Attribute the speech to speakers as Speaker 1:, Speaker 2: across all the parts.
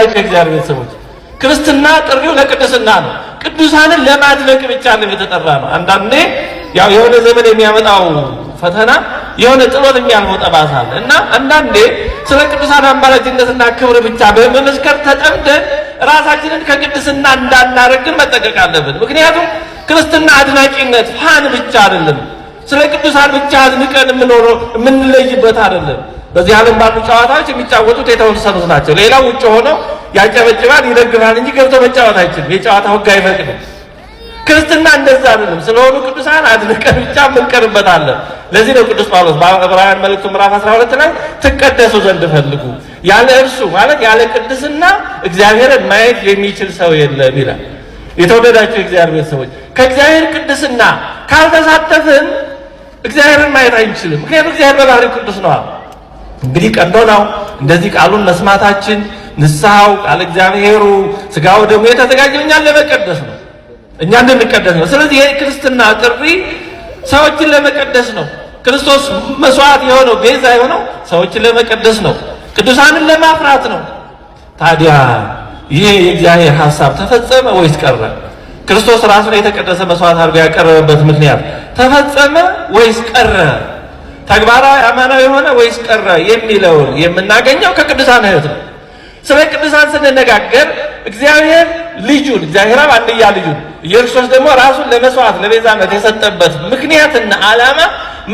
Speaker 1: የተወደዳችሁ የእግዚአብሔር ቤተሰቦች ክርስትና ጥሪው ለቅድስና ነው። ቅዱሳንን ለማድነቅ ብቻ ነው የተጠራ ነው። አንዳንዴ ያው የሆነ ዘመን የሚያመጣው ፈተና የሆነ ጥሎት የሚያልፈው ጠባሳ አለ እና አንዳንዴ ስለ ቅዱሳን አማላጅነትና ክብር ብቻ በመመስከር ተጠምደን ራሳችንን ከቅድስና እንዳናረግን መጠንቀቅ አለብን። ምክንያቱም ክርስትና አድናቂነት ፋን ብቻ አይደለም። ስለ ቅዱሳን ብቻ አድንቀን የምንለይበት አይደለም። በዚህ ዓለም ባሉ ጨዋታዎች የሚጫወቱት የተወሰኑት ናቸው። ሌላው ውጭ ሆነው ያጨበጭባል፣ ይደግፋል እንጂ ገብቶ መጫወት አይችልም። የጨዋታ ሕግ አይፈቅድም። ክርስትና እንደዛ አይደለም። ስለሆኑ ቅዱሳን አድንቀን ብቻ የምንቀርበታለን። ለዚህ ነው ቅዱስ ጳውሎስ በዕብራውያን መልእክቱ ምዕራፍ 12 ላይ ትቀደሱ ዘንድ ፈልጉ፣ ያለ እርሱ ማለት ያለ ቅድስና እግዚአብሔርን ማየት የሚችል ሰው የለም ይላል። የተወደዳችሁ የእግዚአብሔር ቤተሰቦች ከእግዚአብሔር ቅድስና ካልተሳተፍን እግዚአብሔርን ማየት አይችልም። ምክንያቱም እግዚአብሔር በባህሪው ቅዱስ ነው። እንግዲህ ቀኖናው እንደዚህ ቃሉን መስማታችን፣ ንስሐው፣ ቃል እግዚአብሔሩ፣ ስጋው ደግሞ የተዘጋጀው እኛን ለመቀደስ ነው፣ እኛ እንድንቀደስ ነው። ስለዚህ የክርስትና ጥሪ ሰዎችን ለመቀደስ ነው። ክርስቶስ መስዋዕት የሆነው ቤዛ የሆነው ሰዎችን ለመቀደስ ነው፣ ቅዱሳንን ለማፍራት ነው። ታዲያ ይሄ የእግዚአብሔር ሐሳብ ተፈጸመ ወይስ ቀረ? ክርስቶስ ራሱን የተቀደሰ መስዋዕት አድርጎ ያቀረበበት ምክንያት ተፈጸመ ወይስ ቀረ? ተግባራዊ አማናዊ የሆነ ወይስ ቀረ የሚለውን የምናገኘው ከቅዱሳን ሕይወት ነው። ስለ ቅዱሳን ስንነጋገር እግዚአብሔር ልጁን እግዚአብሔር አብ አንድያ ልጁን ኢየሱስ ደግሞ ራሱን ለመስዋዕት ለቤዛነት የሰጠበት ምክንያትና ዓላማ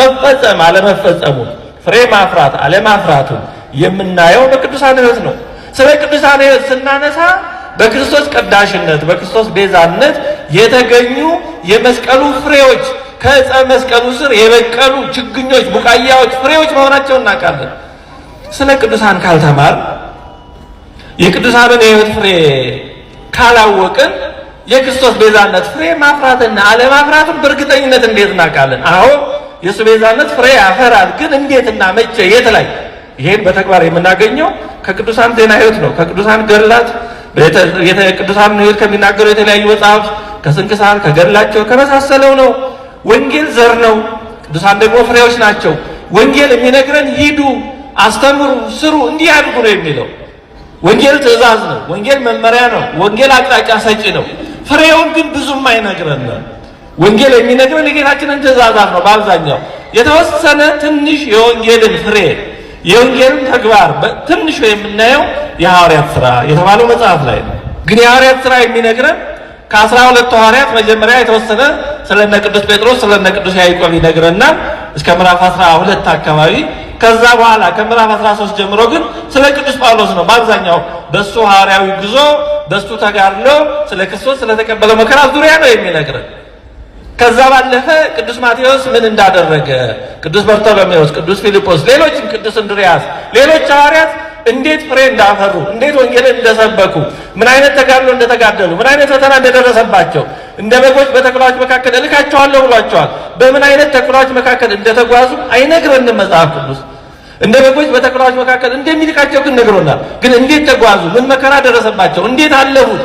Speaker 1: መፈጸም አለመፈጸሙ፣ ፍሬ ማፍራት አለማፍራቱ የምናየው በቅዱሳን ሕይወት ነው። ስለ ቅዱሳን ሕይወት ስናነሳ በክርስቶስ ቀዳሽነት በክርስቶስ ቤዛነት የተገኙ የመስቀሉ ፍሬዎች ከዕፀ መስቀሉ ስር የበቀሉ ችግኞች፣ ቡቃያዎች፣ ፍሬዎች መሆናቸውን እናውቃለን። ስለ ቅዱሳን ካልተማር የቅዱሳንን የሕይወት ፍሬ ካላወቅን የክርስቶስ ቤዛነት ፍሬ ማፍራትና አለማፍራቱን በእርግጠኝነት እንዴት እናውቃለን? አዎ የእሱ ቤዛነት ፍሬ ያፈራል። ግን እንዴትና መቼ የት ላይ? ይሄን በተግባር የምናገኘው ከቅዱሳን ዜና ሕይወት ነው። ከቅዱሳን ገድላት የቅዱሳን ሕይወት ከሚናገሩ የተለያዩ መጽሐፍ ከስንክሳር ከገድላቸው ከመሳሰለው ነው። ወንጌል ዘር ነው፣ ቅዱሳን ደግሞ ፍሬዎች ናቸው። ወንጌል የሚነግረን ሂዱ፣ አስተምሩ፣ ስሩ፣ እንዲህ አድርጉ ነው የሚለው። ወንጌል ትእዛዝ ነው። ወንጌል መመሪያ ነው። ወንጌል አቅጣጫ ሰጪ ነው። ፍሬውን ግን ብዙም አይነግረን። ወንጌል የሚነግረን የጌታችንን ትእዛዛት ነው። በአብዛኛው የተወሰነ ትንሽ የወንጌልን ፍሬ የወንጌልን ተግባር ትንሹ የምናየው የሐዋርያት ሥራ የተባለው መጽሐፍ ላይ ነው። ግን የሐዋርያት ሥራ የሚነግረን ከ12 ሐዋርያት መጀመሪያ የተወሰነ ስለነ ቅዱስ ጴጥሮስ ስለነ ቅዱስ ያዕቆብ ይነግረናል እስከ ምዕራፍ 12 አካባቢ። ከዛ በኋላ ከምዕራፍ 13 ጀምሮ ግን ስለ ቅዱስ ጳውሎስ ነው በአብዛኛው በሱ ሐዋርያዊ ጉዞ በሱ ተጋድሎ ስለ ክርስቶስ ስለተቀበለው መከራ ዙሪያ ነው የሚነግረን። ከዛ ባለፈ ቅዱስ ማቴዎስ ምን እንዳደረገ፣ ቅዱስ በርቶሎሜዎስ፣ ቅዱስ ፊልጶስ፣ ሌሎችም ቅዱስ እንድርያስ፣ ሌሎች ሐዋርያት እንዴት ፍሬ እንዳፈሩ፣ እንዴት ወንጌልን እንደሰበኩ፣ ምን አይነት ተጋድሎ እንደተጋደሉ፣ ምን አይነት ፈተና እንደደረሰባቸው፣ እንደ በጎች በተኩላዎች መካከል እልካቸዋለሁ ብሏቸዋል። በምን አይነት ተኩላዎች መካከል እንደተጓዙ አይነግረንም መጽሐፍ ቅዱስ። እንደ በጎች በተኩላዎች መካከል እንደሚልካቸው ግን ነግሮናል። ግን እንዴት ተጓዙ፣ ምን መከራ ደረሰባቸው፣ እንዴት አለፉት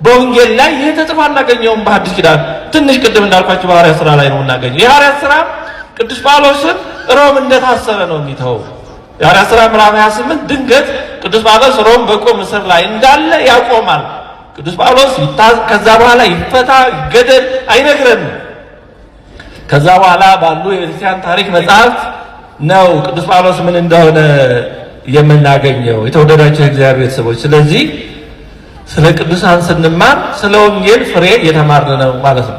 Speaker 1: በወንጌል ላይ ይህ ተጽፎ አናገኘውም። በሐዲስ ኪዳን ትንሽ ቅድም እንዳልኳችሁ በሐዋርያት ሥራ ላይ ነው የምናገኘው። የሐዋርያት ሥራ ቅዱስ ጳውሎስን ሮም እንደታሰረ ነው የሚተው። የሐዋርያት ሥራ ምዕራፍ 28 ድንገት ቅዱስ ጳውሎስ ሮም በቁም እስር ላይ እንዳለ ያቆማል። ቅዱስ ጳውሎስ ከዛ በኋላ ይፈታ ይገደል አይነግረንም። ከዛ በኋላ ባሉ የቤተክርስቲያን ታሪክ መጽሐፍት ነው ቅዱስ ጳውሎስ ምን እንደሆነ የምናገኘው። የተወደዳችሁ የእግዚአብሔር ቤተሰቦች፣ ስለዚህ ስለ ቅዱሳን ስንማር ስለ ወንጌል ፍሬ እየተማርን ነው ማለት ነው።